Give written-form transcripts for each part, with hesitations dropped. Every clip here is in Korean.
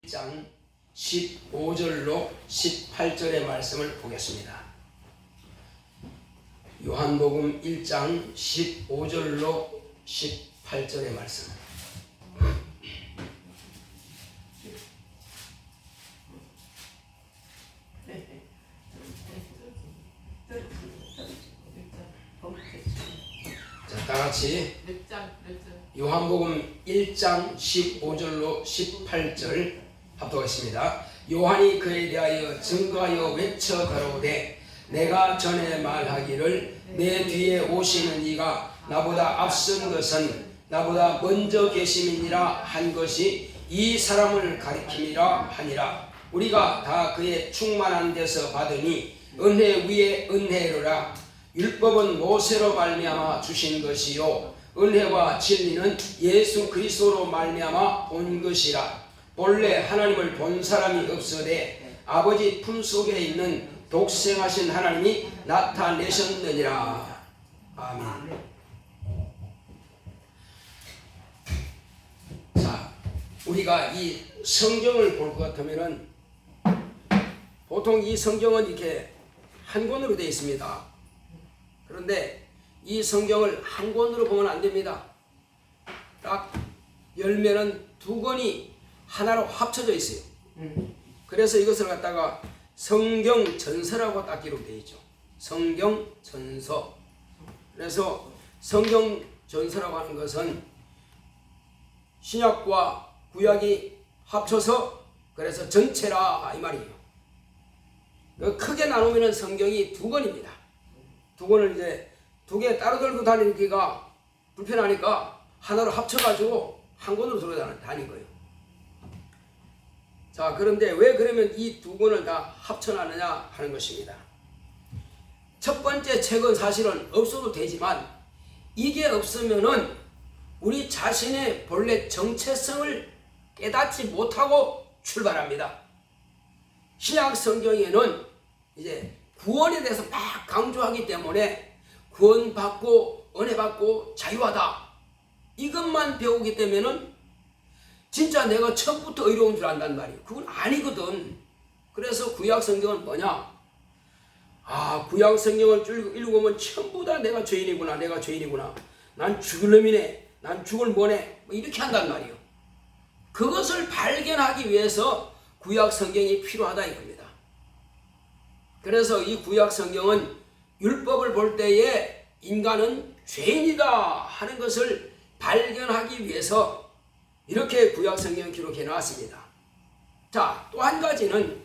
1장 15절로 18절의 말씀을 보겠습니다. 요한복음 1장 15절로 18절의 말씀. 자, 다같이 요한복음 1장 15절로 18절 합독하겠습니다. 요한이 그에 대하여 증거하여 외쳐 가로되 내가 전에 말하기를 내 뒤에 오시는 이가 나보다 앞선 것은 나보다 먼저 계심이니라 한 것이 이 사람을 가리킴이라 하니라. 우리가 다 그의 충만한 데서 받으니 은혜 위에 은혜로라. 율법은 모세로 말미암아 주신 것이요 은혜와 진리는 예수 그리스도로 말미암아 온 것이라. 본래 하나님을 본 사람이 없으되 아버지 품속에 있는 독생하신 하나님이 나타내셨느니라. 아멘. 자, 우리가 이 성경을 볼 것 같으면은 보통 이 성경은 이렇게 한 권으로 되어 있습니다. 그런데 이 성경을 한 권으로 보면 안 됩니다. 딱 열면은 두 권이 하나로 합쳐져 있어요. 그래서 이것을 갖다가 성경 전서라고 딱 기록되어 있죠. 성경 전서. 그래서 성경 전서라고 하는 것은 신약과 구약이 합쳐서 그래서 전체라 이 말이에요. 크게 나누면 성경이 두 권입니다. 두 권을 이제 두 개 따로 들고 다니기가 불편하니까 하나로 합쳐가지고 한 권으로 들고 다닌 거예요. 자, 그런데 왜 그러면 이 두 권을 다 합쳐놨느냐 하는 것입니다. 첫 번째 책은 사실은 없어도 되지만 이게 없으면은 우리 자신의 본래 정체성을 깨닫지 못하고 출발합니다. 신약 성경에는 이제 구원에 대해서 막 강조하기 때문에 구원받고 은혜받고 자유하다 이것만 배우기 때문에는 진짜 내가 처음부터 의로운 줄 안단 말이에요. 그건 아니거든. 그래서 구약 성경은 뭐냐? 구약 성경을 쭉 읽으면 전부 다 내가 죄인이구나, 내가 죄인이구나, 난 죽을 놈이네, 난 죽을 뭐네, 이렇게 한단 말이에요. 그것을 발견하기 위해서 구약 성경이 필요하다 이겁니다. 그래서 이 구약 성경은 율법을 볼 때에 인간은 죄인이다 하는 것을 발견하기 위해서 이렇게 구약 성경을 기록해 놨습니다. 자, 또 한 가지는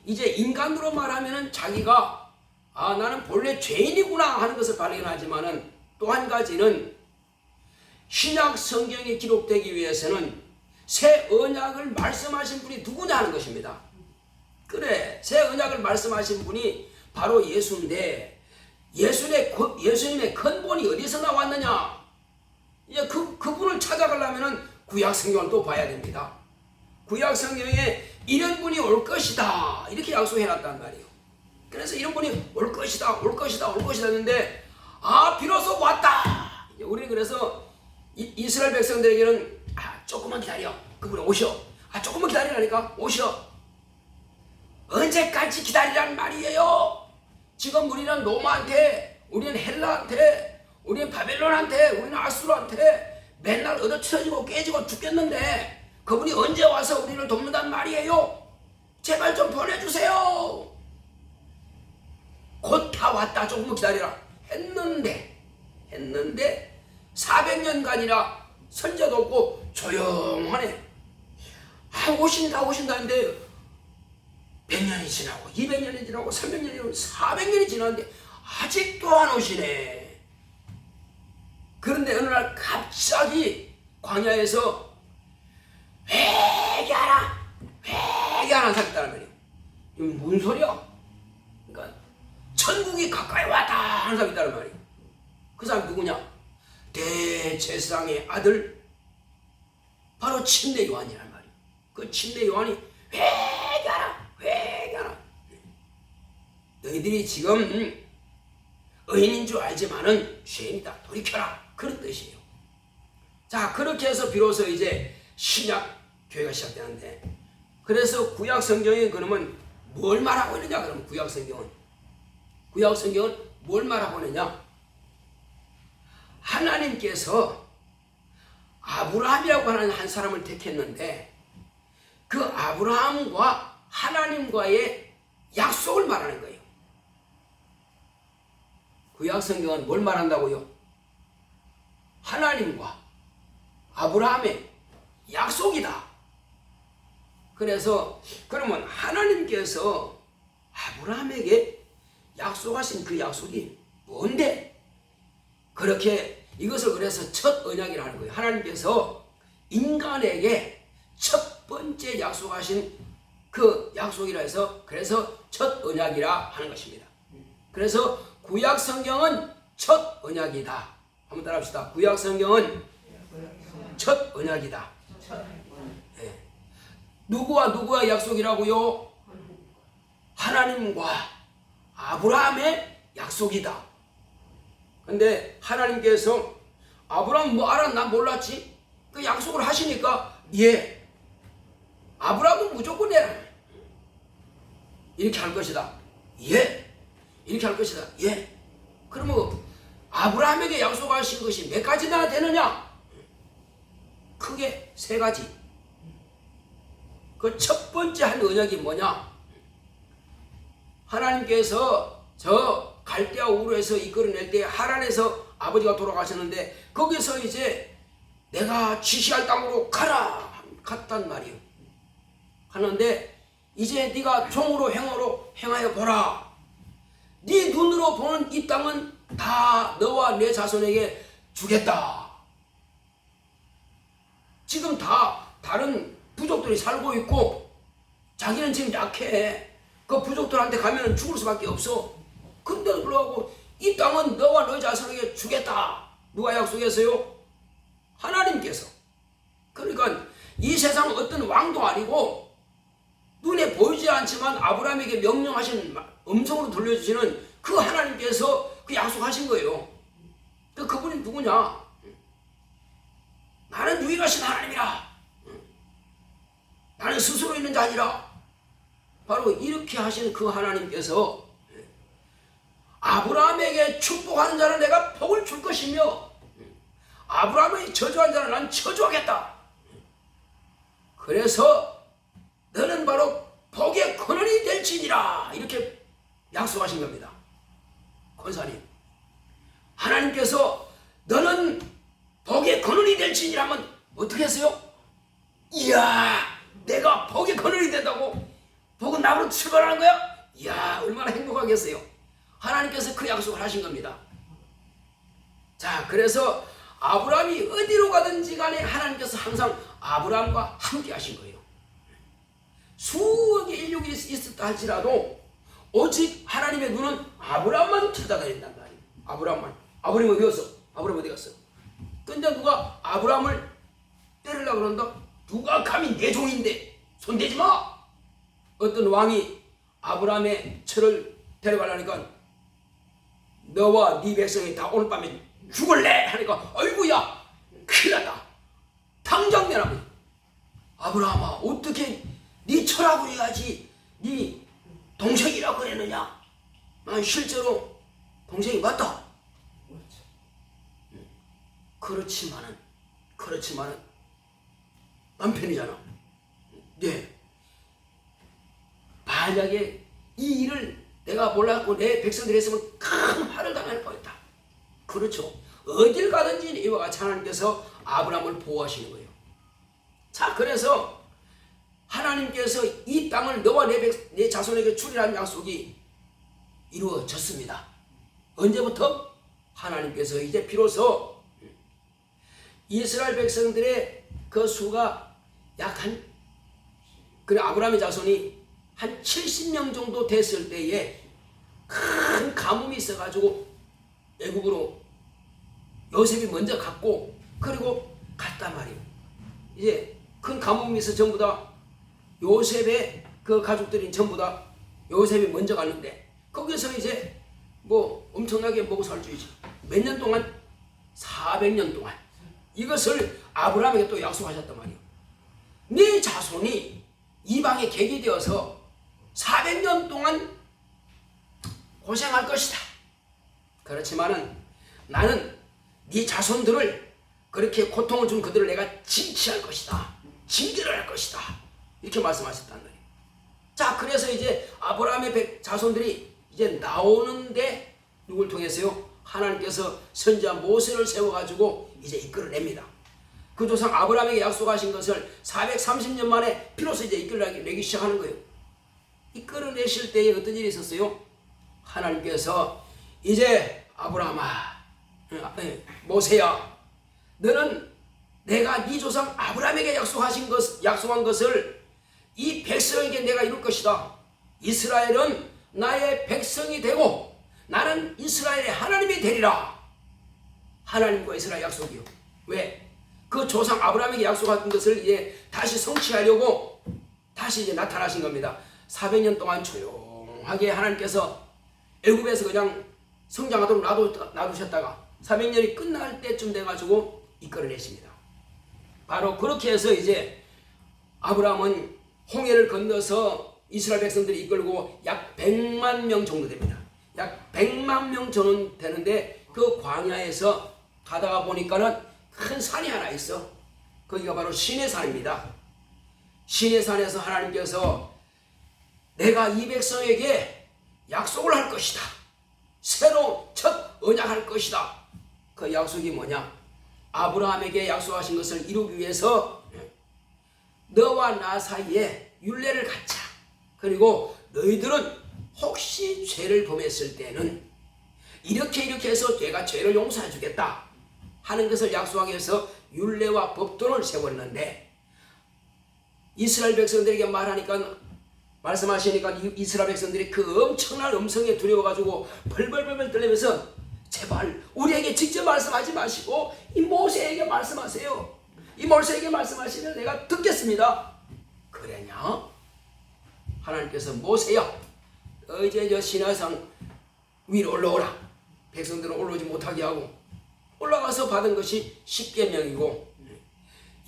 이제 인간으로 말하면은 자기가 나는 본래 죄인이구나 하는 것을 발견하지만은 또 한 가지는 신약 성경이 기록되기 위해서는 새 언약을 말씀하신 분이 누구냐 하는 것입니다. 그래, 새 언약을 말씀하신 분이 바로 예수인데 예수님의 근본이 어디서 나왔느냐? 이제 그분을 찾아가려면은 구약 성경을 또 봐야 됩니다. 구약 성경에 이런 분이 올 것이다 이렇게 약속해놨단 말이에요. 그래서 이런 분이 올 것이다 했는데 비로소 왔다. 우리는 그래서 이스라엘 백성들에게는 조금만 기다려, 그분이 오셔. 조금만 기다리라니까 오셔. 언제까지 기다리란 말이에요? 지금 우리는 로마한테, 우리는 헬라한테, 우리는 바벨론한테, 우리는 아수르한테 맨날 얻어치러지고 깨지고 죽겠는데 그분이 언제 와서 우리를 돕는단 말이에요? 제발 좀 보내주세요. 곧 다 왔다, 조금만 기다리라 했는데 400년간이나 선자도 없고 조용하네. 오신다 했는데 100년이 지나고 200년이 지나고 300년이 지나고 400년이 지났는데 아직도 안 오시네. 그런데 어느 날 갑자기 광야에서 회개하라 하는 사람이 있다는 거예요. 이게 무슨 소리야? 그러니까 천국이 가까이 왔다 하는 사람이 있다는 말이에요. 그 사람이 누구냐? 대제사장의 아들 바로 침례 요한이란 말이에요. 그 침례 요한이 회개하라. 너희들이 지금 의인인 줄 알지만은 죄인이다. 돌이켜라. 그런 뜻이에요. 자, 그렇게 해서 비로소 이제 신약 교회가 시작되는데 그래서 구약 성경에 그러면 뭘 말하고 있느냐? 그러면 구약 성경은 뭘 말하고 있느냐? 하나님께서 아브라함이라고 하는 한 사람을 택했는데 그 아브라함과 하나님과의 약속을 말하는 거예요. 구약 성경은 뭘 말한다고요? 하나님과 아브라함의 약속이다. 그래서 그러면 하나님께서 아브라함에게 약속하신 그 약속이 뭔데? 그렇게 이것을 그래서 첫 언약이라 하는 거예요. 하나님께서 인간에게 첫 번째 약속하신 그 약속이라 해서 그래서 첫 언약이라 하는 것입니다. 그래서 구약 성경은 첫 언약이다. 한번 따라합시다. 구약 성경은 첫 언약이다. 네. 누구와 약속이라고요? 하나님과 아브라함의 약속이다. 근데 하나님께서 아브라함 뭐 알아? 나 몰랐지? 그 약속을 하시니까 예, 아브라함은 무조건 해라. 이렇게 할 것이다. 예, 이렇게 할 것이다. 예. 그러면 아브라함에게 약속하신 것이 몇 가지나 되느냐? 크게 세 가지. 그 첫 번째 한 언약이 뭐냐? 하나님께서 저 갈대아 우르에서 이끌어낼 때 하란에서 아버지가 돌아가셨는데 거기서 이제 내가 지시할 땅으로 가라 갔단 말이에요. 하는데 이제 네가 종으로 행어로 행하여 보라. 네 눈으로 보는 이 땅은 다 너와 내 자손에게 주겠다. 지금 다 다른 부족들이 살고 있고 자기는 지금 약해. 그 부족들한테 가면 죽을 수밖에 없어. 근데도 불구하고 이 땅은 너와 너희 자손에게 주겠다. 누가 약속했어요? 하나님께서. 그러니까 이 세상 어떤 왕도 아니고 눈에 보이지 않지만 아브라함에게 명령하신 음성으로 들려주시는 그 하나님께서 그 약속하신 거예요. 그분이 누구냐? 나는 유일하신 하나님이라. 나는 스스로 있는 자 아니라. 바로 이렇게 하신 그 하나님께서 아브라함에게 축복하는 자는 내가 복을 줄 것이며 아브라함의 저주한 자는 난 저주하겠다. 그래서 너는 바로 복의 근원이 될지니라. 이렇게 약속하신 겁니다. 권사님, 하나님께서 너는 복의 근원이 될지니라 하면 어떻게 했어요? 이야, 내가 복의 근원이 된다고? 복은 나로 출발하는 거야? 이야, 얼마나 행복하겠어요. 하나님께서 그 약속을 하신 겁니다. 자, 그래서 아브라함이 어디로 가든지 간에 하나님께서 항상 아브라함과 함께 하신 거예요. 수억의 인력이 있었다 할지라도 오직 하나님의 눈은 아브라함만 쳐다다닌단 말이에요. 아브라함만. 아브라함 어디 갔어? 아브라함 어디 갔어? 근데 누가 아브라함을 때리려고 그런다? 누가 감히 내 종인데 손대지 마! 어떤 왕이 아브라함의 처를 데려가려니까 너와 네 백성이 다 오늘 밤에 죽을래! 하니까 아이고야! 큰일 났다. 당장 내라고. 아브라함아, 어떻게 네 처라고 해야지 네 동생이라고 그랬느냐? 난 실제로 동생이 맞다. 그렇지만은 남편이잖아. 네. 만약에 이 일을 내가 몰랐고 내 백성들이 했으면 큰 화를 당할 뻔했다. 그렇죠. 어딜 가든지 이와 같이 하나님께서 아브라함을 보호하시는 거예요. 자, 그래서 하나님께서 이 땅을 너와 내 자손에게 주리라는 약속이 이루어졌습니다. 언제부터? 하나님께서 이제 비로소 이스라엘 백성들의 그 수가 그래 아브라함의 자손이 한 70명 정도 됐을 때에 큰 가뭄이 있어가지고 애국으로 요셉이 먼저 갔고 그리고 갔단 말이에요. 이제 큰 가뭄이 있어 전부 다 요셉의 그 가족들이 전부 다 요셉이 먼저 갔는데 거기서 이제 뭐 엄청나게 먹고 살주이지. 몇 년 동안? 400년 동안 이것을 아브라함에게 또 약속하셨단 말이에요. 네 자손이 이방의 객이 되어서 400년 동안 고생할 것이다. 그렇지만은 나는 네 자손들을 그렇게 고통을 준 그들을 내가 징치할 것이다. 징계를 할 것이다. 이렇게 말씀하셨단 말이에요. 자, 그래서 이제 아브라함의 자손들이 이제 나오는데 누굴 통해서요? 하나님께서 선지자 모세를 세워가지고 이제 이끌어냅니다. 그 조상 아브라함에게 약속하신 것을 430년 만에 비로소 이제 이끌어내기 시작하는 거예요. 이끌어내실 때에 어떤 일이 있었어요? 하나님께서 이제 아브라함아, 모세야, 너는 내가 네 조상 아브라함에게 약속한 것을 이 백성에게 내가 이룰 것이다. 이스라엘은 나의 백성이 되고 나는 이스라엘의 하나님이 되리라. 하나님과 이스라엘 약속이요. 왜? 그 조상 아브라함에게 약속한 것을 이제 다시 성취하려고 다시 이제 나타나신 겁니다. 400년 동안 조용하게 하나님께서 애굽에서 그냥 성장하도록 놔두셨다가 400년이 끝날 때쯤 돼가지고 이끌어내십니다. 바로 그렇게 해서 이제 아브라함은 홍해를 건너서 이스라엘 백성들이 이끌고 약 100만 명 정도 됩니다. 약 100만 명 정도 되는데 그 광야에서 가다가 보니까는 큰 산이 하나 있어. 거기가 바로 시내산입니다. 시내산에서 하나님께서 내가 이 백성에게 약속을 할 것이다. 새로 첫 언약할 것이다. 그 약속이 뭐냐? 아브라함에게 약속하신 것을 이루기 위해서 너와 나 사이에 율례를 갖자. 그리고 너희들은 혹시 죄를 범했을 때는 이렇게 해서 내가 죄를 용서해 주겠다 하는 것을 약속하기 위해서 율례와 법도를 세웠는데, 이스라엘 백성들에게 말씀하시니까 이스라엘 백성들이 그 엄청난 음성에 두려워가지고 벌벌벌 떨리면서 제발 우리에게 직접 말씀하지 마시고 이 모세에게 말씀하세요. 이 모세에게 말씀하시면 내가 듣겠습니다. 그랬냐? 하나님께서 모세야, 이제 저 시내산 위로 올라오라. 백성들은 올라오지 못하게 하고 올라가서 받은 것이 10계명이고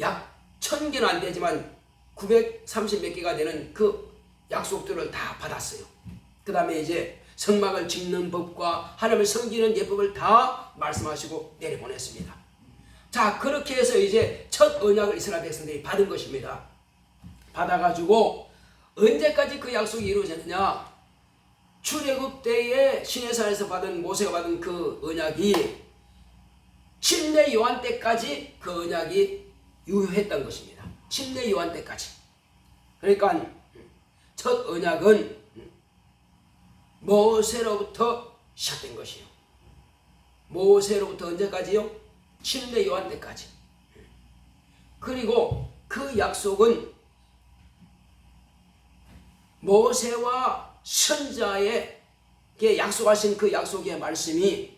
약 1000개는 안 되지만 930몇 개가 되는 그 약속들을 다 받았어요. 그 다음에 이제 성막을 짓는 법과 하나님을 섬기는 예법을 다 말씀하시고 내려보냈습니다. 자, 그렇게 해서 이제 첫 언약을 이스라엘 백성들이 받은 것입니다. 받아가지고 언제까지 그 약속이 이루어졌느냐? 출애굽 때에 시내산에서 모세가 받은 그 언약이 침례 요한 때까지 그 언약이 유효했던 것입니다. 침례 요한 때까지. 그러니까 첫 언약은 모세로부터 시작된 것이요. 모세로부터 언제까지요? 침례 요한 때까지. 그리고 그 약속은 모세와 선지자에게 약속하신 그 약속의 말씀이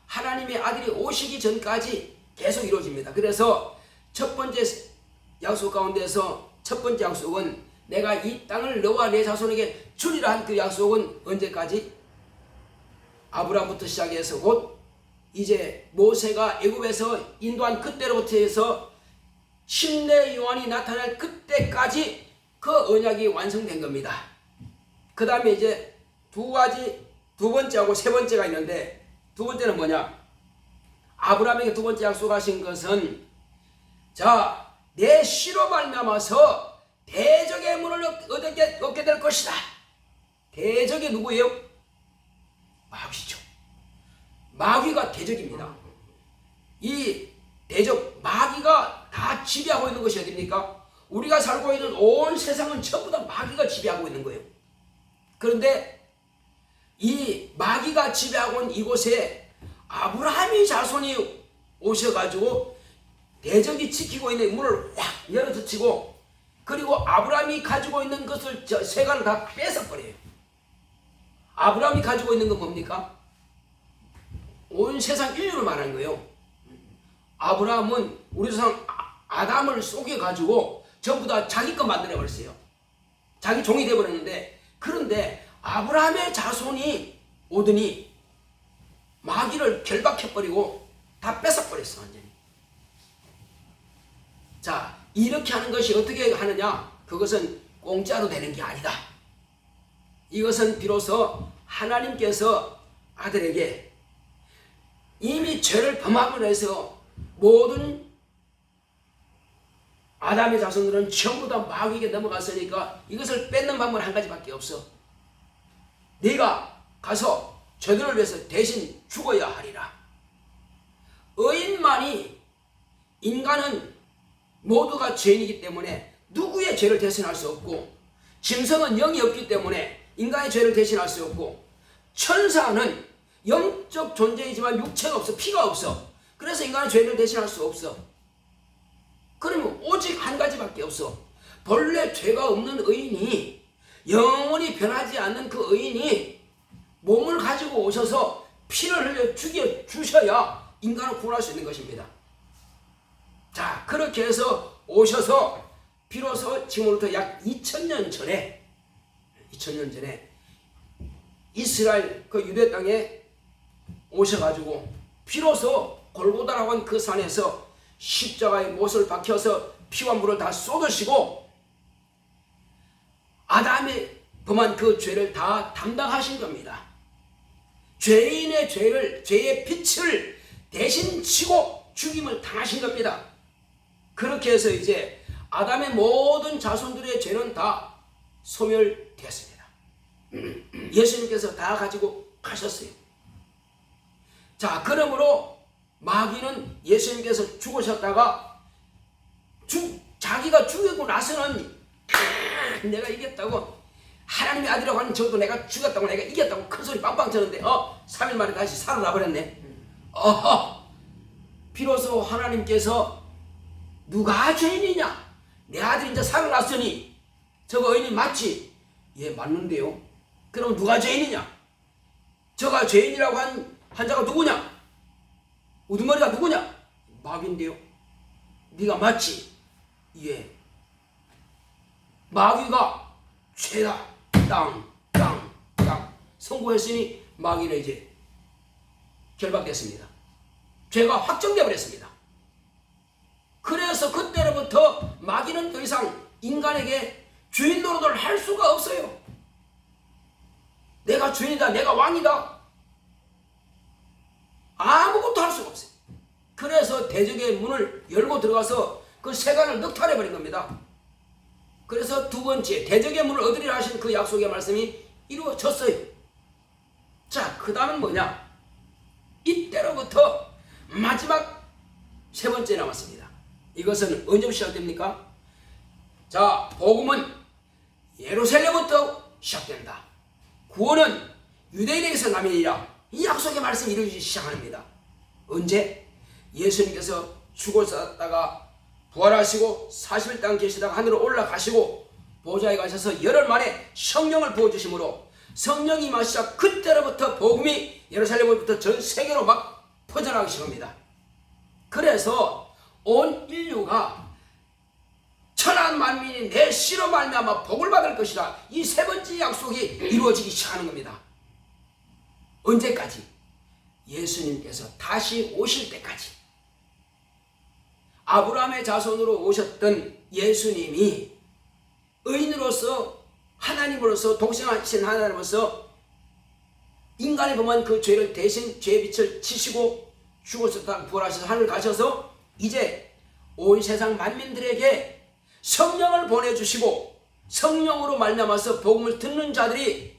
하나님의 아들이 오시기 전까지 계속 이루어집니다. 그래서 첫 번째 약속 가운데서 첫 번째 약속은 내가 이 땅을 너와 내 자손에게 주리라 한 그 약속은 언제까지? 아브라함부터 시작해서 곧 이제 모세가 애굽에서 인도한 그때로부터 해서 침례 요한이 나타날 그때까지 그 언약이 완성된 겁니다. 그 다음에 이제 두 번째하고 세 번째가 있는데, 두 번째는 뭐냐? 아브라함에게 두 번째 약속하신 것은 자, 내 씨로 말미암아서 대적의 문을 얻게 될 것이다. 대적이 누구예요? 마귀죠. 마귀가 대적입니다. 이 대적 마귀가 다 지배하고 있는 것이 어디입니까? 우리가 살고 있는 온 세상은 전부 다 마귀가 지배하고 있는 거예요. 그런데 이 마귀가 지배하고 있는 이곳에 아브라함의 자손이 오셔가지고 대적이 지키고 있는 문을 확 열어젖히고, 그리고 아브라함이 가지고 있는 것을 세간을 다 뺏어버려요. 아브라함이 가지고 있는 건 뭡니까? 온 세상 인류를 말하는 거예요. 아브라함은 우리 조상 아담을 속여가지고 전부 다 자기 것 만들어버렸어요. 자기 종이 되어버렸는데, 그런데 아브라함의 자손이 오더니 마귀를 결박해버리고 다 뺏어버렸어, 완전히. 자, 이렇게 하는 것이 어떻게 하느냐? 그것은 공짜로 되는 게 아니다. 이것은 비로소 하나님께서 아들에게 이미 죄를 범하고 나서 모든 아담의 자손들은 전부 다 마귀에게 넘어갔으니까 이것을 뺏는 방법은 한 가지밖에 없어. 네가 가서 저들을 위해서 대신 죽어야 하리라. 의인만이, 인간은 모두가 죄인이기 때문에 누구의 죄를 대신할 수 없고, 짐승은 영이 없기 때문에 인간의 죄를 대신할 수 없고, 천사는 영적 존재이지만 육체가 없어, 피가 없어. 그래서 인간의 죄를 대신할 수 없어. 그러면 오직 한 가지밖에 없어. 본래 죄가 없는 의인이, 영원히 변하지 않는 그 의인이 몸을 가지고 오셔서 피를 흘려 죽여 주셔야 인간을 구원할 수 있는 것입니다. 자, 그렇게 해서 오셔서 비로소 지금으로부터 약 2000년 전에 이스라엘 그 유대 땅에 오셔가지고 비로소 골고다라고 한 그 산에서 십자가에 못을 박혀서 피와 물을 다 쏟으시고 아담이 범한 그 죄를 다 담당하신 겁니다. 죄인의 죄를, 죄의 빛을 대신 지고 죽임을 당하신 겁니다. 그렇게 해서 이제 아담의 모든 자손들의 죄는 다 소멸되었습니다. 예수님께서 다 가지고 가셨어요. 자, 그러므로 마귀는 예수님께서 죽으셨다가 자기가 죽이고 나서는 내가 이겼다고, 하나님의 아들이라고 하는 저도 내가 죽였다고, 내가 이겼다고 큰 소리 빵빵 치는데 3일 만에 다시 살아나 버렸네. 비로소 하나님께서 누가 죄인이냐? 내 아들이 이제 살아났으니 저거 의인이 맞지? 예, 맞는데요. 그럼 누가 죄인이냐? 저가 죄인이라고 한 자가 누구냐? 우두머리가 누구냐? 마귀인데요. 네가 맞지? 예. 마귀가 죄다. 땅 선고했으니 마귀는 이제 결박됐습니다. 죄가 확정되어 버렸습니다. 그래서 그때로부터 마귀는 더 이상 인간에게 주인 노릇을 할 수가 없어요. 내가 주인이다, 내가 왕이다, 아무것도 할 수가 없어요. 그래서 대적의 문을 열고 들어가서 그 세간을 늑탈해 버린 겁니다. 그래서 두 번째, 대적의 문을 얻으리라 하신 그 약속의 말씀이 이루어졌어요. 자, 그 다음은 뭐냐? 이때로부터 마지막 세 번째 남았습니다. 이것은 언제부터 시작됩니까? 자, 복음은 예루살렘부터 시작된다. 구원은 유대인에게서 남이니라. 이 약속의 말씀이 이루어지기 시작합니다. 언제? 예수님께서 죽으셨다가 부활하시고 40일 동안 계시다가 하늘로 올라가시고 보좌에 가셔서 열흘 만에 성령을 부어주심으로 성령이 임하시자 그때로부터 복음이 예루살렘으로부터 전 세계로 막 퍼져나가기 시작합니다. 그래서 온 인류가 천한 만민이 내 씨로 말미암아 복을 받을 것이라, 이 세 번째 약속이 이루어지기 시작하는 겁니다. 언제까지? 예수님께서 다시 오실 때까지. 아브라함의 자손으로 오셨던 예수님이 의인으로서, 하나님으로서, 독생하신 하나님으로서 인간이 범한 그 죄를 대신 죄의 빛을 치시고 죽으셨다가 부활하셔서 하늘 가셔서 이제 온 세상 만민들에게 성령을 보내주시고 성령으로 말미암아서 복음을 듣는 자들이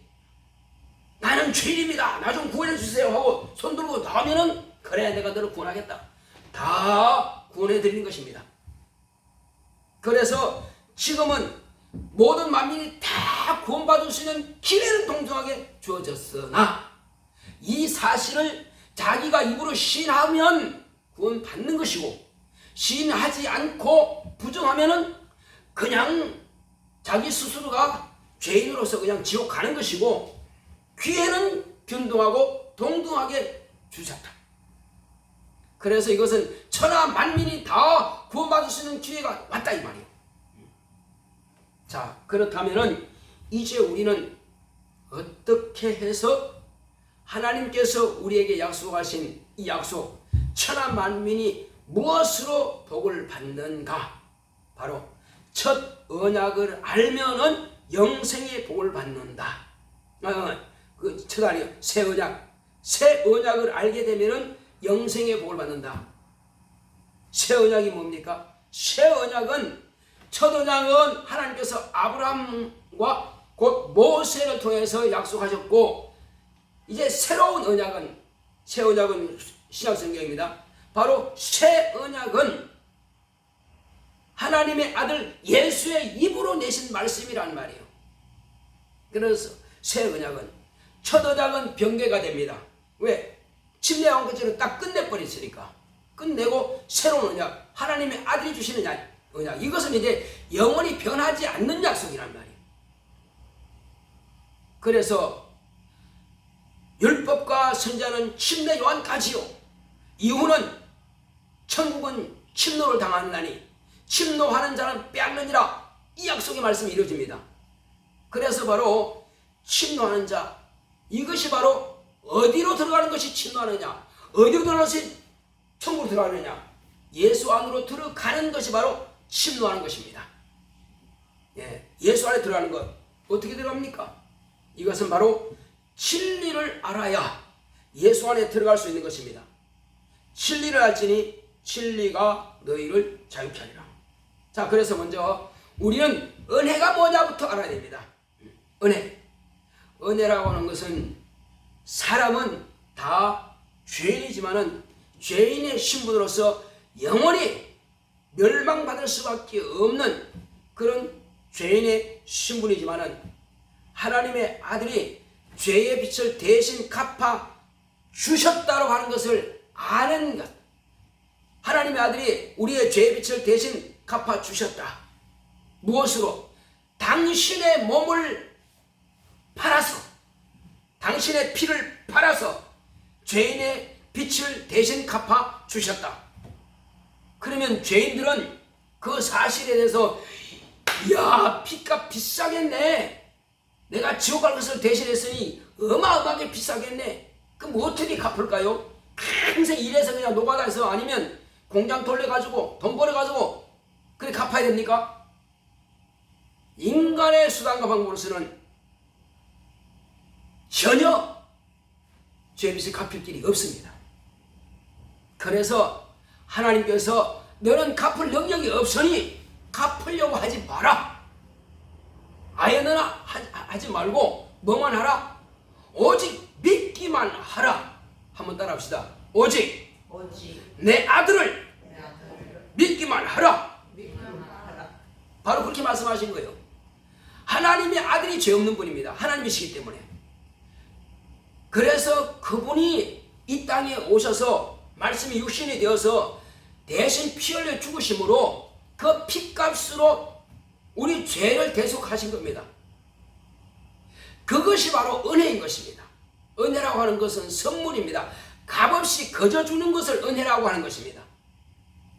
나는 죄인입니다, 나 좀 구원해 주세요 하고 손 들고 나오면은 그래, 내가 너를 구원하겠다, 다 구원해 드리는 것입니다. 그래서 지금은 모든 만민이 다 구원받을 수 있는 기회는 동등하게 주어졌으나 이 사실을 자기가 입으로 시인하면 구원받는 것이고, 시인하지 않고 부정하면은 그냥 자기 스스로가 죄인으로서 그냥 지옥 가는 것이고, 기회는 균등하고 동등하게 주셨다. 그래서 이것은 천하 만민이 다 구원받을 수 있는 기회가 왔다 이 말이에요. 자, 그렇다면은 이제 우리는 어떻게 해서 하나님께서 우리에게 약속하신 이 약속, 천하 만민이 무엇으로 복을 받는가? 바로 첫 언약을 알면은 영생의 복을 받는다. 첫 아니요, 새 언약. 새 언약을 알게 되면은 영생의 복을 받는다. 새 언약이 뭡니까? 새 언약은, 첫 언약은 하나님께서 아브라함과 곧 모세를 통해서 약속하셨고, 이제 새로운 언약은, 새 언약은 신약성경입니다. 바로 새 언약은 하나님의 아들 예수의 입으로 내신 말씀이란 말이에요. 그래서 새 언약은, 첫 언약은 변개가 됩니다. 왜? 침례 왕국처럼 딱 끝내버렸으니까. 끝내고 새로운 언약, 하나님의 아들이 주시는 언약, 이것은 이제 영원히 변하지 않는 약속이란 말이에요. 그래서 율법과 선지자는 침례 요한까지요. 이후는 천국은 침노를 당하나니 침노하는 자는 빼앗느니라. 이 약속의 말씀이 이루어집니다. 그래서 바로 침노하는 자, 이것이 바로 어디로 들어가는 것이 침노하느냐, 어디로 들어가는 것이 천국으로 들어가느냐, 예수 안으로 들어가는 것이 바로 침노하는 것입니다. 예수 안에 들어가는 것, 어떻게 들어갑니까? 이것은 바로 진리를 알아야 예수 안에 들어갈 수 있는 것입니다. 진리를 알지니 진리가 너희를 자유케 하리라. 자, 그래서 먼저 우리는 은혜가 뭐냐부터 알아야 됩니다. 은혜라고 하는 것은, 사람은 다 죄인이지만은 죄인의 신분으로서 영원히 멸망받을 수밖에 없는 그런 죄인의 신분이지만은, 하나님의 아들이 죄의 빛을 대신 갚아 주셨다고 하는 것을 아는 것. 하나님의 아들이 우리의 죄의 빛을 대신 갚아 주셨다. 무엇으로? 당신의 몸을 팔아서, 당신의 피를 팔아서 죄인의 빛을 대신 갚아 주셨다. 그러면 죄인들은 그 사실에 대해서, 이야, 피값 비싸겠네, 내가 지옥 갈 것을 대신했으니 어마어마하게 비싸겠네, 그럼 어떻게 갚을까요? 평생 일해서 그냥 노가다해서, 아니면 공장 돌려가지고 돈 벌어가지고 그래 갚아야 됩니까? 인간의 수단과 방법으로서는 전혀 죄빚을 갚을 길이 없습니다. 그래서 하나님께서 너는 갚을 능력이 없으니 갚으려고 하지 마라. 아예 너는 하지 말고 뭐만 하라? 오직 믿기만 하라. 한번 따라합시다. 오직 내 아들을 믿기만 하라. 바로 그렇게 말씀하신 거예요. 하나님의 아들이 죄 없는 분입니다. 하나님이시기 때문에. 그래서 그분이 이 땅에 오셔서 말씀이 육신이 되어서 대신 피 흘려 죽으심으로 그 피값으로 우리 죄를 대속하신 겁니다. 그것이 바로 은혜인 것입니다. 은혜라고 하는 것은 선물입니다. 값없이 거저 주는 것을 은혜라고 하는 것입니다.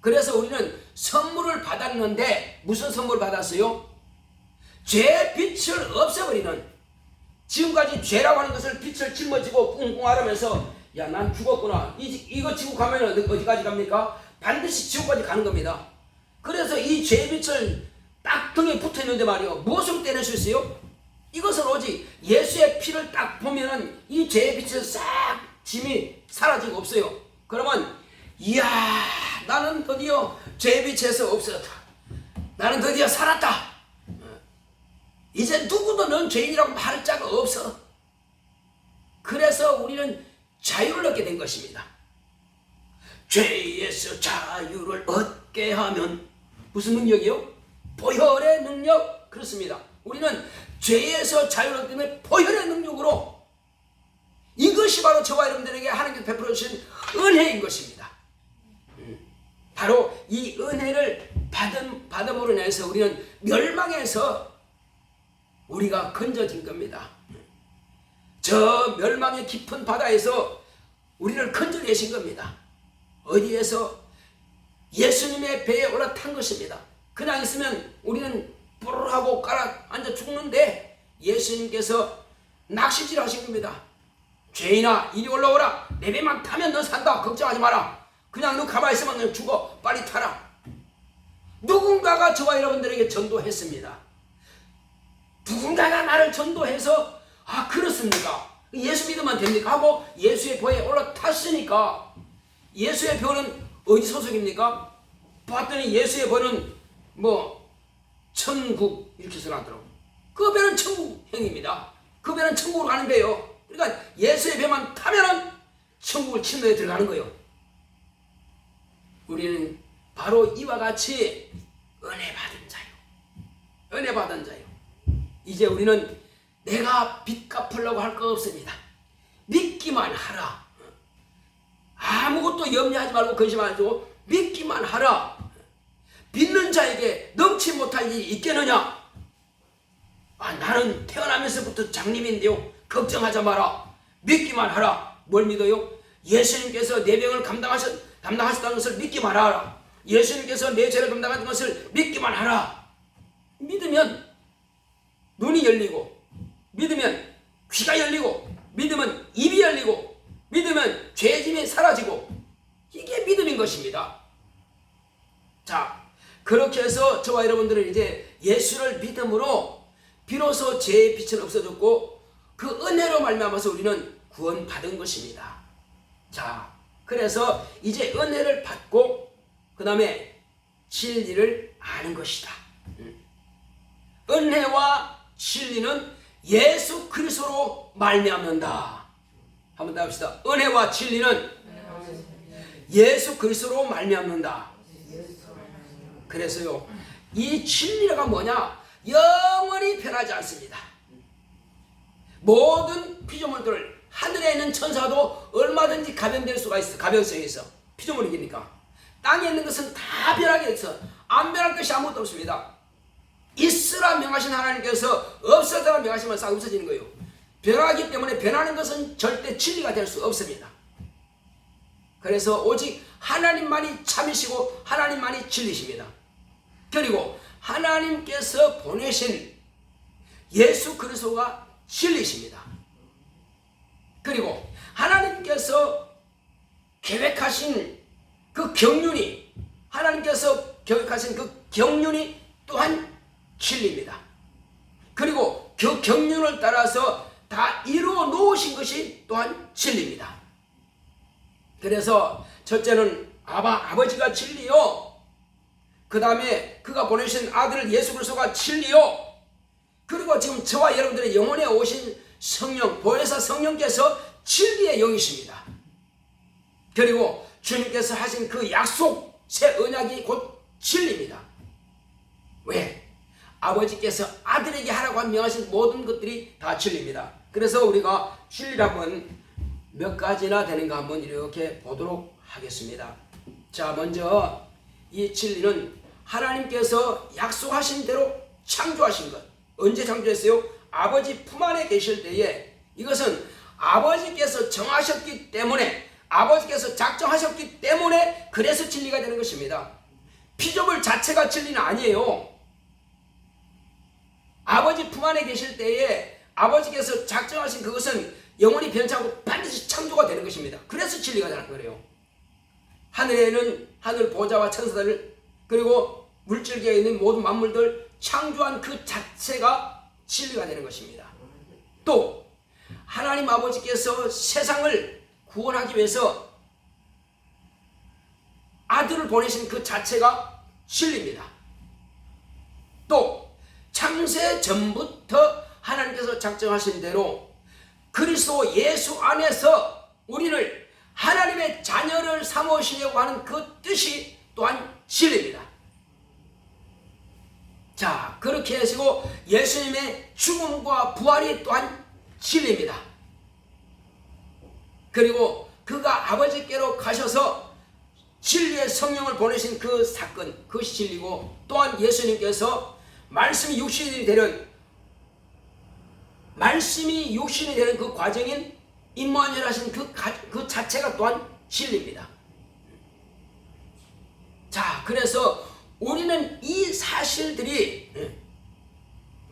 그래서 우리는 선물을 받았는데, 무슨 선물을 받았어요? 죄의 빛을 없애버리는, 지금까지 죄라고 하는 것을 빛을 짊어지고 꿍꿍하면서, 야, 난 죽었구나, 이거 지고 가면 어디까지 갑니까? 반드시 지옥까지 가는 겁니다. 그래서 이 죄의 빛을 딱 등에 붙어 있는데 말이요, 무엇으로 떼낼 수 있어요? 이것은 오직 예수의 피를 딱 보면은 이 죄의 빛을 싹 짐이 사라지고 없어요. 그러면, 이야, 나는 드디어 죄의 빛에서 없어졌다, 나는 드디어 살았다, 이제 누구도 넌 죄인이라고 말할 자가 없어. 그래서 우리는 자유를 얻게 된 것입니다. 죄에서 자유를 얻게 하면 무슨 능력이요? 보혈의 능력. 그렇습니다. 우리는 죄에서 자유를 얻기 때문에 보혈의 능력으로, 이것이 바로 저와 여러분들에게 하나님께서 베풀어 주신 은혜인 것입니다. 바로 이 은혜를 받음으로 인해서 우리는 멸망에서 우리가 건져진 겁니다. 저 멸망의 깊은 바다에서 우리를 건져내신 겁니다. 어디에서? 예수님의 배에 올라탄 것입니다. 그냥 있으면 우리는 뿌르르하고 깔아앉아 죽는데, 예수님께서 낚시질 하신 겁니다. 죄인아, 이리 올라오라, 내 배만 타면 너 산다, 걱정하지 마라, 그냥 너 가만히 있으면 너 죽어, 빨리 타라. 누군가가 저와 여러분들에게 전도했습니다. 누군가가 나를 전도해서 그렇습니까? 예수 믿으면 됩니까? 하고 예수의 보에 올라탔으니까 예수의 보는 어디 소속입니까? 봤더니 예수의 보는 천국 이렇게 써놨더라고. 그 배는 천국행입니다. 그 배는 천국으로 가는 배요. 그러니까 예수의 배만 타면은 천국을 침노에 들어가는 거예요. 우리는 바로 이와 같이 은혜 받은 자요. 은혜 받은 자요. 이제 우리는 내가 빚 갚으려고 할 거 없습니다. 믿기만 하라. 아무것도 염려하지 말고 근심하지 말고 믿기만 하라. 믿는 자에게 넘치 못할 일이 있겠느냐? 나는 태어나면서부터 장님인데요. 걱정하지 마라. 믿기만 하라. 뭘 믿어요? 예수님께서 내 병을 감당하셨다는 것을 믿기만 하라. 예수님께서 내 죄를 감당하신 것을 믿기만 하라. 믿으면 눈이 열리고, 믿으면 귀가 열리고, 믿으면 입이 열리고, 믿으면 죄짐이 사라지고, 이게 믿음인 것입니다. 자, 그렇게 해서 저와 여러분들은 이제 예수를 믿음으로 비로소 죄의 빛은 없어졌고 그 은혜로 말미암아서 우리는 구원받은 것입니다. 자, 그래서 이제 은혜를 받고 그 다음에 진리를 아는 것이다. 은혜와 진리는 예수 그리스도로 말미암는다. 한번 더 합시다. 은혜와 진리는 예수 그리스도로 말미암는다. 그래서요, 이 진리가 뭐냐? 영원히 변하지 않습니다. 모든 피조물들, 하늘에 있는 천사도 얼마든지 가변될 수가 있어. 가변성이 있어. 피조물이니까. 땅에 있는 것은 다 변하게 있어. 안 변할 것이 아무것도 없습니다. 있으라 명하신 하나님께서 없어져라 명하시면 싹 없어지는 거예요. 변하기 때문에 변하는 것은 절대 진리가 될 수 없습니다. 그래서 오직 하나님만이 참이시고 하나님만이 진리십니다. 그리고 하나님께서 보내신 예수 그리스도가 진리십니다. 그리고 하나님께서 계획하신 그 경륜이, 하나님께서 계획하신 그 경륜이 또한 진리입니다. 그리고 그 경륜을 따라서 다 이루어 놓으신 것이 또한 진리입니다. 그래서 첫째는 아버지가 진리요, 그 다음에 그가 보내신 아들 예수 그리스도가 진리요, 그리고 지금 저와 여러분들의 영혼에 오신 성령, 보혜사 성령께서 진리의 영이십니다. 그리고 주님께서 하신 그 약속, 새 언약이 곧 진리입니다. 왜? 아버지께서 아들에게 하라고 명하신 모든 것들이 다 진리입니다. 그래서 우리가 진리라면 몇 가지나 되는가 한번 이렇게 보도록 하겠습니다. 자, 먼저 이 진리는 하나님께서 약속하신 대로 창조하신 것. 언제 창조했어요? 아버지 품 안에 계실 때에 이것은 아버지께서 정하셨기 때문에, 아버지께서 작정하셨기 때문에 그래서 진리가 되는 것입니다. 피조물 자체가 진리는 아니에요. 아버지 품 안에 계실 때에 아버지께서 작정하신 그것은 영원히 변치않고 반드시 창조가 되는 것입니다. 그래서 진리가 되는 거예요. 하늘에는 하늘 보좌와 천사들, 그리고 물질계에 있는 모든 만물들 창조한 그 자체가 진리가 되는 것입니다. 또 하나님 아버지께서 세상을 구원하기 위해서 아들을 보내신 그 자체가 진리입니다. 또 창세 전부터 하나님께서 작정하신 대로 그리스도 예수 안에서 우리를 하나님의 자녀를 삼으시려고 하는 그 뜻이 또한 진리입니다. 자, 그렇게 하시고 예수님의 죽음과 부활이 또한 진리입니다. 그리고 그가 아버지께로 가셔서 진리의 성령을 보내신 그 사건, 그것이 진리고, 또한 예수님께서 말씀이 육신이 되는 그 과정인 임마누엘 하신 그 자체가 또한 진리입니다. 자, 그래서 우리는 이 사실들이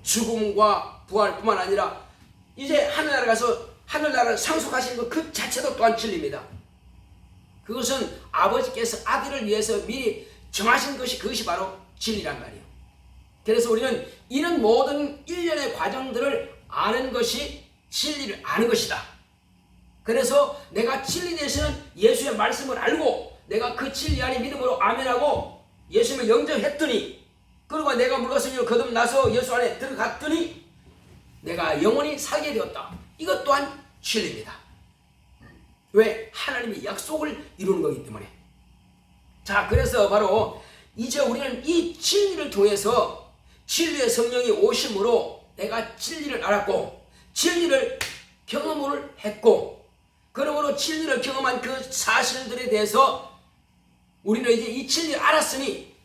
죽음과 부활뿐만 아니라 이제 하늘나라 가서 하늘나라를 상속하신 것 그 자체도 또한 진리입니다. 그것은 아버지께서 아들을 위해서 미리 정하신 것이, 그것이 바로 진리란 말이에요. 그래서 우리는 이런 모든 일련의 과정들을 아는 것이 진리를 아는 것이다. 그래서 내가 진리 되시는 예수의 말씀을 알고 내가 그 진리 안에 믿음으로 아멘하고 예수님을 영접했더니, 그리고 내가 물러서기로 거듭나서 예수 안에 들어갔더니 내가 영원히 살게 되었다. 이것 또한 진리입니다. 왜? 하나님이 약속을 이루는 거기 때문에. 자, 그래서 바로 이제 우리는 이 진리를 통해서 진리의 성령이 오심으로 내가 진리를 알았고 진리를 경험을 했고, 그러므로 진리를 경험한 그 사실들에 대해서 우리는 이제 이 진리를 알았으니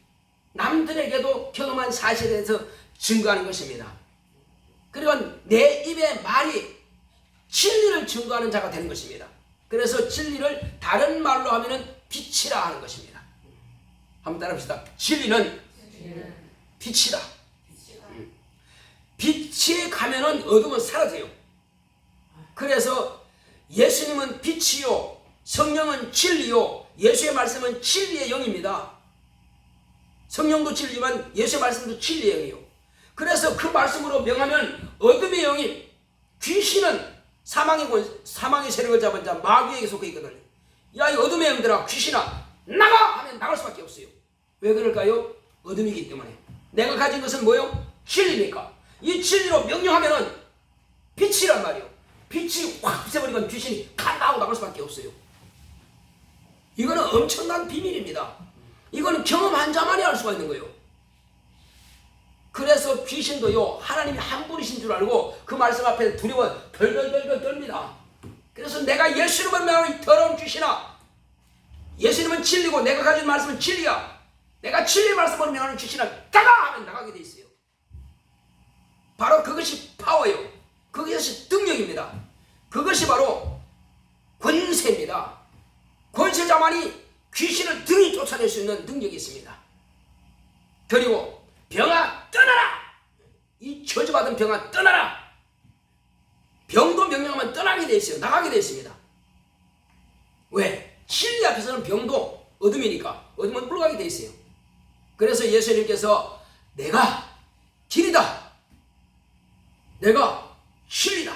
남들에게도 경험한 사실에 대해서 증거하는 것입니다. 그리고 내 입의 말이 진리를 증거하는 자가 되는 것입니다. 그래서 진리를 다른 말로 하면은 빛이라 하는 것입니다. 한번 따라합시다. 진리는 빛이다. 빛이 가면은 어둠은 사라져요. 그래서 예수님은 빛이요, 성령은 진리요, 예수의 말씀은 진리의 영입니다. 성령도 진리지만 예수의 말씀도 진리의 영이요. 그래서 그 말씀으로 명하면 어둠의 영이, 귀신은 사망의 세력을 잡은 자 마귀에게 속해 있거든요. 야, 이 어둠의 영들아, 귀신아 나가! 하면 나갈 수밖에 없어요. 왜 그럴까요? 어둠이기 때문에. 내가 가진 것은 뭐요? 진리니까. 이 진리로 명령하면은 빛이란 말이요. 빛이 확 비춰버리면 귀신이 간다 하고 나갈 수밖에 없어요. 이거는 엄청난 비밀입니다. 이거는 경험한 자만이 알 수가 있는 거예요. 그래서 귀신도요, 하나님이 한 분이신 줄 알고 그 말씀 앞에 두려워 덜덜덜덜 떨립니다. 그래서 내가 예수님을 명하는 이 더러운 귀신아, 예수님은 진리고 내가 가진 말씀은 진리야, 내가 진리 말씀을 명하는 귀신아 나가! 하면 나가게 돼 있어요. 바로 그것이 파워예요. 그것이 능력입니다. 그것이 바로 권세입니다. 권세자만이 귀신을 등이 쫓아낼 수 있는 능력이 있습니다. 그리고 병아 떠나라! 이 저주받은 병아 떠나라! 병도 명령하면 떠나게 돼 있어요. 나가게 돼 있습니다. 왜? 진리 앞에서는 병도 어둠이니까 어둠은 물러가게 돼 있어요. 그래서 예수님께서 내가 길이다, 내가 진리다,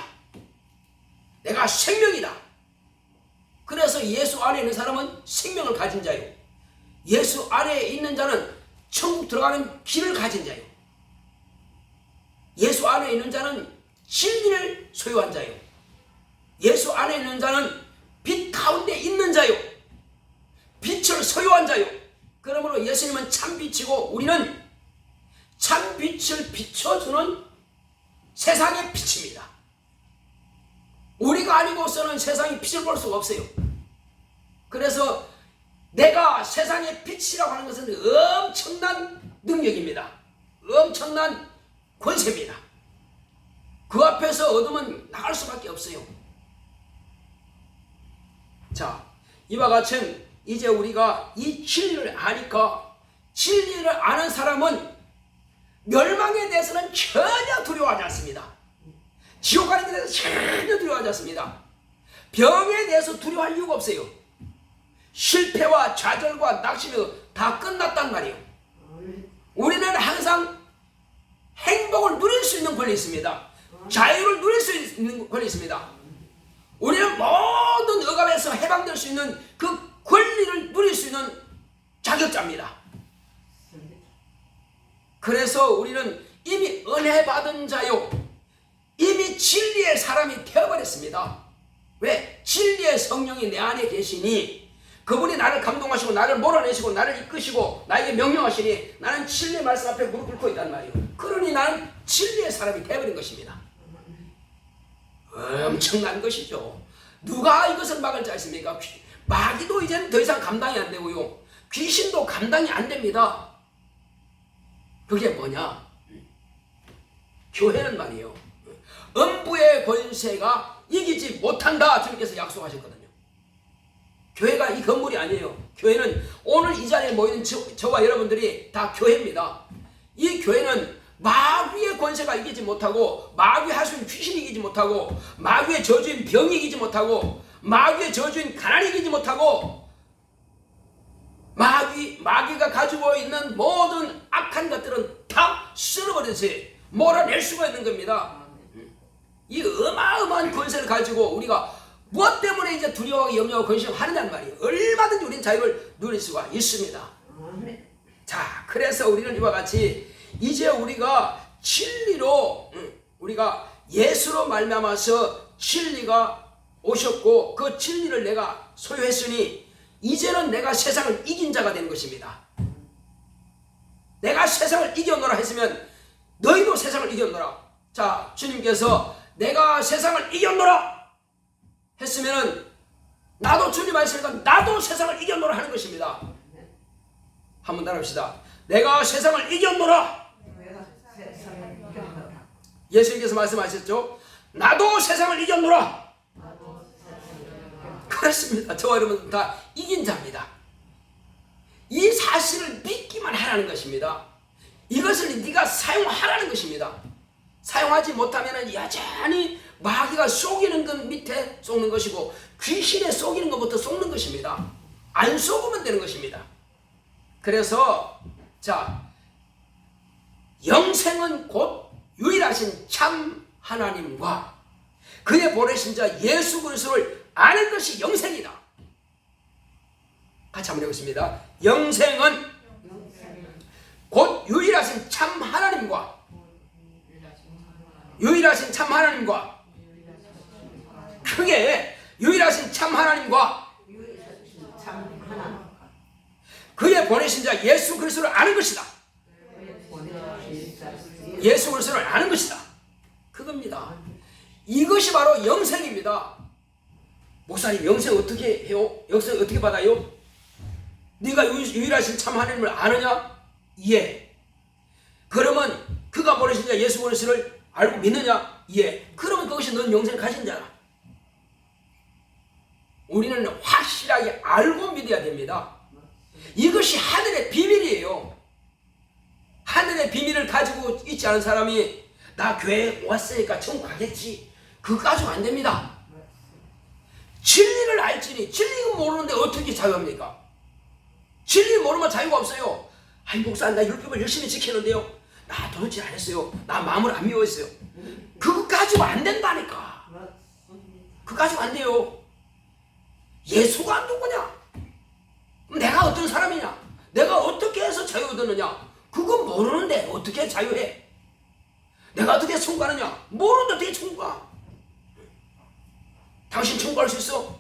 내가 생명이다. 그래서 예수 안에 있는 사람은 생명을 가진 자요, 예수 안에 있는 자는 천국 들어가는 길을 가진 자요, 예수 안에 있는 자는 진리를 소유한 자요, 예수 안에 있는 자는 빛 가운데 있는 자요, 빛을 소유한 자요. 그러므로 예수님은 참빛이고 우리는 참빛을 비춰주는 세상의 빛입니다. 우리가 아니고서는 세상이 빛을 볼 수가 없어요. 그래서 내가 세상의 빛이라고 하는 것은 엄청난 능력입니다. 엄청난 권세입니다. 그 앞에서 어둠은 나갈 수밖에 없어요. 자, 이와 같은 이제 우리가 이 진리를 아니까, 진리를 아는 사람은 멸망에 대해서는 전혀 두려워하지 않습니다. 지옥 가는 데 대해서 전혀 두려워하지 않습니다. 병에 대해서 두려워할 이유가 없어요. 실패와 좌절과 낙심이 다 끝났단 말이에요. 우리는 항상 행복을 누릴 수 있는 권리 있습니다. 자유를 누릴 수 있는 권리 있습니다. 우리는 모든 억압에서 해방될 수 있는 그 권리를 누릴 수 있는 자격자입니다. 그래서 우리는 이미 은혜 받은 자요, 이미 진리의 사람이 되어버렸습니다. 왜? 진리의 성령이 내 안에 계시니 그분이 나를 감동하시고 나를 몰아내시고 나를 이끄시고 나에게 명령하시니 나는 진리의 말씀 앞에 무릎 꿇고 있단 말이에요. 그러니 나는 진리의 사람이 되어버린 것입니다. 엄청난 것이죠. 누가 이것을 막을 자 있습니까? 마귀도 이제는 더 이상 감당이 안 되고요, 귀신도 감당이 안 됩니다. 그게 뭐냐? 교회는 말이에요, 음부의 권세가 이기지 못한다 주님께서 약속하셨거든요. 교회가 이 건물이 아니에요. 교회는 오늘 이 자리에 모이는 저와 여러분들이 다 교회입니다. 이 교회는 마귀의 권세가 이기지 못하고, 마귀의 하수인 귀신이 이기지 못하고, 마귀의 저주인 병이 이기지 못하고, 마귀의 저주인 가난이 이기지 못하고, 마귀가 가지고 있는 모든 악한 것들은 다 쓸어버려서 몰아낼 수가 있는 겁니다. 이 어마어마한 권세를 가지고 우리가 무엇 때문에 이제 두려워하고 염려하고 근심하느냐는 말이에요. 얼마든지 우리는 자유를 누릴 수가 있습니다. 자, 그래서 우리는 이와 같이 이제 우리가 진리로 우리가 예수로 말미암아서 진리가 오셨고 그 진리를 내가 소유했으니 이제는 내가 세상을 이긴 자가 되는 것입니다. 내가 세상을 이겨노라 했으면 너희도 세상을 이겨노라. 자, 주님께서 내가 세상을 이겨노라 했으면은 나도 주님 말씀이니까 나도 세상을 이겨노라 하는 것입니다. 한번 따라합시다. 내가 세상을 이겨노라. 예수님께서 말씀하셨죠. 나도 세상을 이겨노라. 그렇습니다. 저와 여러분 다 이긴 자입니다. 이 사실을 믿기만 하라는 것입니다. 이것을 네가 사용하라는 것입니다. 사용하지 못하면 여전히 마귀가 속이는 것 밑에 속는 것이고 귀신에 속이는 것부터 속는 것입니다. 안 속으면 되는 것입니다. 그래서 자, 영생은 곧 유일하신 참 하나님과 그의 보내신 자 예수 그리스도를 아는 것이 영생이다. 같이 한번 해보겠습니다. 영생은 곧 유일하신 참 하나님과 유일하신 참 하나님과 크게 유일하신 참 하나님과 그의 보내신 자 예수 그리스도를 아는 것이다. 예수 그리스도를 아는 것이다. 그겁니다. 이것이 바로 영생입니다. 목사님 영생 어떻게 해요? 영생 어떻게 받아요? 네가 유일하신 참 하나님을 아느냐? 예. 그러면 그가 보내신 자 예수 그리스도를 알고 믿느냐? 예. 그러면 그것이 넌 영생을 가진 자라. 우리는 확실하게 알고 믿어야 됩니다. 이것이 하늘의 비밀이에요. 하늘의 비밀을 가지고 있지 않은 사람이 나 교회 왔으니까 천국 가겠지. 그거 가지고 안 됩니다. 진리를 알지니 진리를 모르는데 어떻게 자유합니까? 진리를 모르면 자유가 없어요. 아이 목사님 나 율법을 열심히 지키는데요. 나 도둑질 안 했어요. 나 마음을 안 미워했어요. 그거 가지고 안 된다니까. 그거 가지고 안 돼요. 예수가 누구냐? 내가 어떤 사람이냐? 내가 어떻게 해서 자유 얻었느냐? 그거 모르는데 어떻게 자유해? 내가 어떻게 천국가느냐? 모르는데 어떻게 천국가? 당신 천국 갈 수 있어?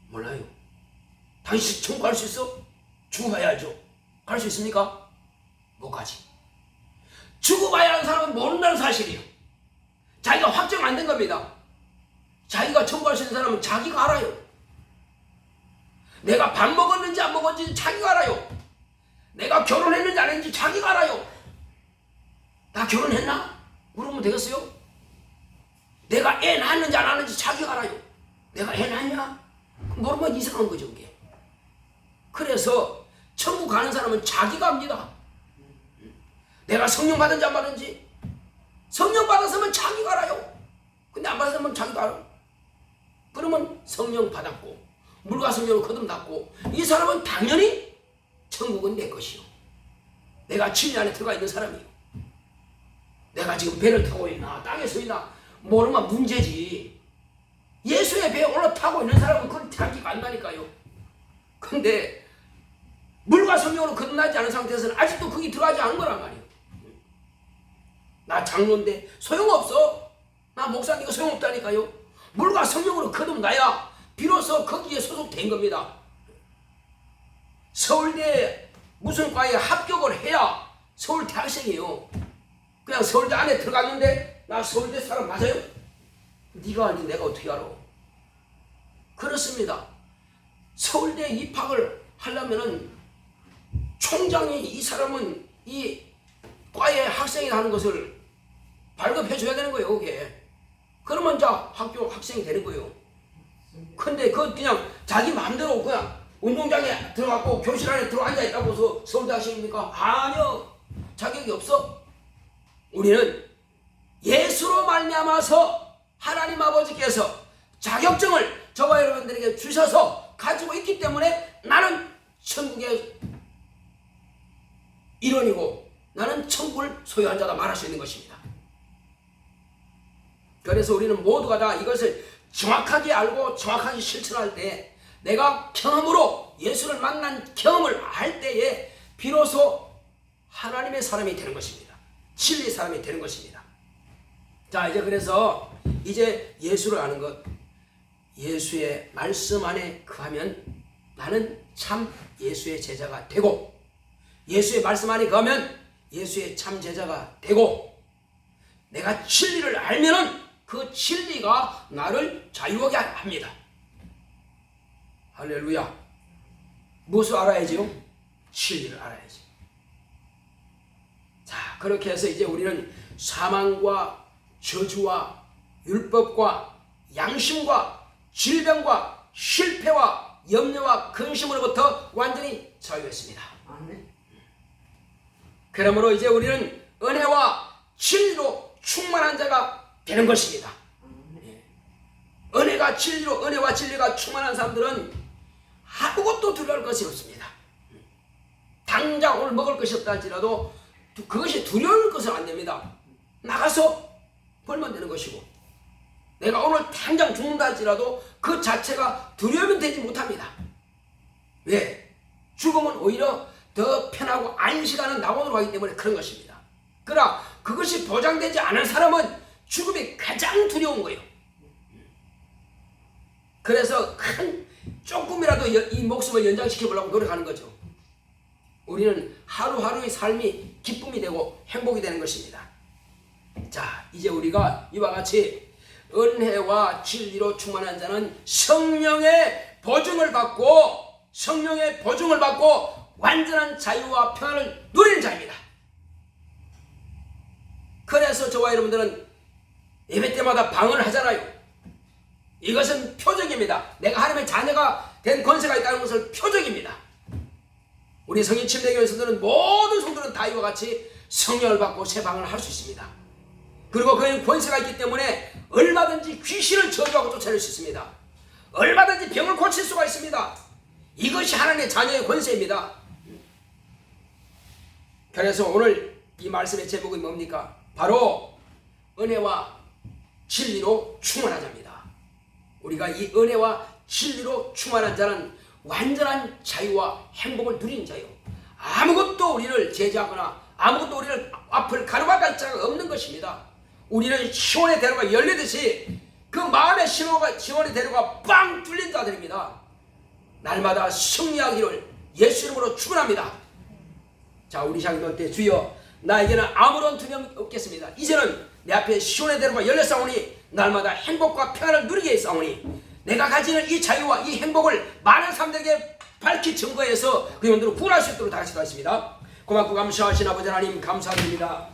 몰라요. 당신 천국 갈 수 있어? 죽어봐야 알죠. 갈 수 있습니까? 못 가지. 죽어봐야 하는 사람은 모른다는 사실이에요. 자기가 확정 안 된 겁니다. 자기가 천국 갈 수 있는 사람은 자기가 알아요. 내가 밥 먹었는지 안 먹었는지 자기가 알아요. 내가 결혼했는지 안 했는지 자기가 알아요. 나 결혼했나? 물으면 되겠어요? 내가 애 낳았는지 안 낳았는지 자기가 알아요. 내가 애 낳았냐? 모르면 이상한 거죠 그게. 그래서 천국 가는 사람은 자기가 압니다. 내가 성령 받은지 안 받은지. 성령 받았으면 자기가 알아요. 근데 안 받았으면 자기가 알아. 그러면 성령 받았고 물과 성령을 거듭났고 이 사람은 당연히 천국은 내 것이요. 내가 진리 안에 들어가 있는 사람이요. 내가 지금 배를 타고 있나 땅에 서 있나 모르면 문제지. 예수의 배에 올라타고 있는 사람은 그건 자기가 안다니까요. 근데 물과 성령으로 거듭나지 않은 상태에서는 아직도 거기 들어가지 않은 거란 말이에요. 나 장로인데 소용없어. 나 목사니까 소용없다니까요. 물과 성령으로 거듭나야 비로소 거기에 소속된 겁니다. 서울대 무슨 과에 합격을 해야 서울대 학생이에요. 그냥 서울대 안에 들어갔는데 나 서울대 사람 맞아요? 네가 아니 내가 어떻게 알아? 그렇습니다. 서울대 입학을 하려면은 총장이 이 사람은 이 과의 학생이라는 하는 것을 발급해 줘야 되는 거예요. 그게. 그러면 자 학교 학생이 되는 거예요. 근데 그 그냥 자기 마음대로 그냥 운동장에 들어갔고 교실 안에 들어앉아 있다고 해서 서울대 학생입니까? 아니요. 자격이 없어. 우리는 예수로 말미암아서 하나님 아버지께서 자격증을 저와 여러분들에게 주셔서 가지고 있기 때문에 나는 천국의 일원이고 나는 천국을 소유한 자다 말할 수 있는 것입니다. 그래서 우리는 모두가 다 이것을 정확하게 알고 정확하게 실천할 때 내가 경험으로 예수를 만난 경험을 할 때에 비로소 하나님의 사람이 되는 것입니다. 진리의 사람이 되는 것입니다. 자, 이제 그래서 이제 예수를 아는 것, 예수의 말씀 안에 거하면 나는 참 예수의 제자가 되고, 예수의 말씀 안에 거하면 예수의 참 제자가 되고, 내가 진리를 알면은 그 진리가 나를 자유하게 합니다. 할렐루야. 무엇을 알아야지요? 진리를 알아야지. 자, 그렇게 해서 이제 우리는 사망과 저주와 율법과 양심과 질병과 실패와 염려와 근심으로부터 완전히 자유했습니다. 아멘. 그러므로 이제 우리는 은혜와 진리로 충만한 자가 되는 것입니다. 은혜와 진리가 충만한 사람들은 아무것도 두려울 것이 없습니다. 당장 오늘 먹을 것이 없다 할지라도 그것이 두려울 것은 안 됩니다. 나가서 벌면 되는 것이고, 내가 오늘 당장 죽는다 할지라도 그 자체가 두려우면 되지 못합니다. 왜? 죽음은 오히려 더 편하고 안식하는 낙원으로 가기 때문에 그런 것입니다. 그러나 그것이 보장되지 않은 사람은 죽음이 가장 두려운 거예요. 그래서 조금이라도 이 목숨을 연장시켜 보려고 노력하는 거죠. 우리는 하루하루의 삶이 기쁨이 되고 행복이 되는 것입니다. 자, 이제 우리가 이와 같이 은혜와 진리로 충만한 자는 성령의 보증을 받고 완전한 자유와 평안을 누리는 자입니다. 그래서 저와 여러분들은 예배 때마다 방언을 하잖아요. 이것은 표적입니다. 내가 하나님의 자녀가 된 권세가 있다는 것을 표적입니다. 우리 성인 침례교회에서는 모든 성도는 다 이와 같이 성령을 받고 새 방언을 할 수 있습니다. 그리고 그에는 권세가 있기 때문에 얼마든지 귀신을 저주하고 쫓아낼 수 있습니다. 얼마든지 병을 고칠 수가 있습니다. 이것이 하나님의 자녀의 권세입니다. 그래서 오늘 이 말씀의 제목이 뭡니까? 바로 은혜와 진리로 충만한 자입니다. 우리가 이 은혜와 진리로 충만한 자는 완전한 자유와 행복을 누리는 자요. 아무것도 우리를 제재하거나 아무것도 우리를 앞을 가로막을 자가 없는 것입니다. 우리는 시온의 대로가 열리듯이 그 마음의 시온의 대로가 빵 뚫린 자들입니다. 날마다 승리하기를 예수 이름으로 축원합니다. 자, 우리 시작할 때 주여 나에게는 아무런 두려움 없겠습니다. 이제는 내 앞에 시온의 대로가 열렸사오니 날마다 행복과 평안을 누리게 했사오니 내가 가지는 이 자유와 이 행복을 많은 사람들에게 밝히 증거해서 그 영혼들을 구원할 수 있도록 다 같이 하겠습니다. 고맙고 감사하신 아버지 하나님 감사드립니다.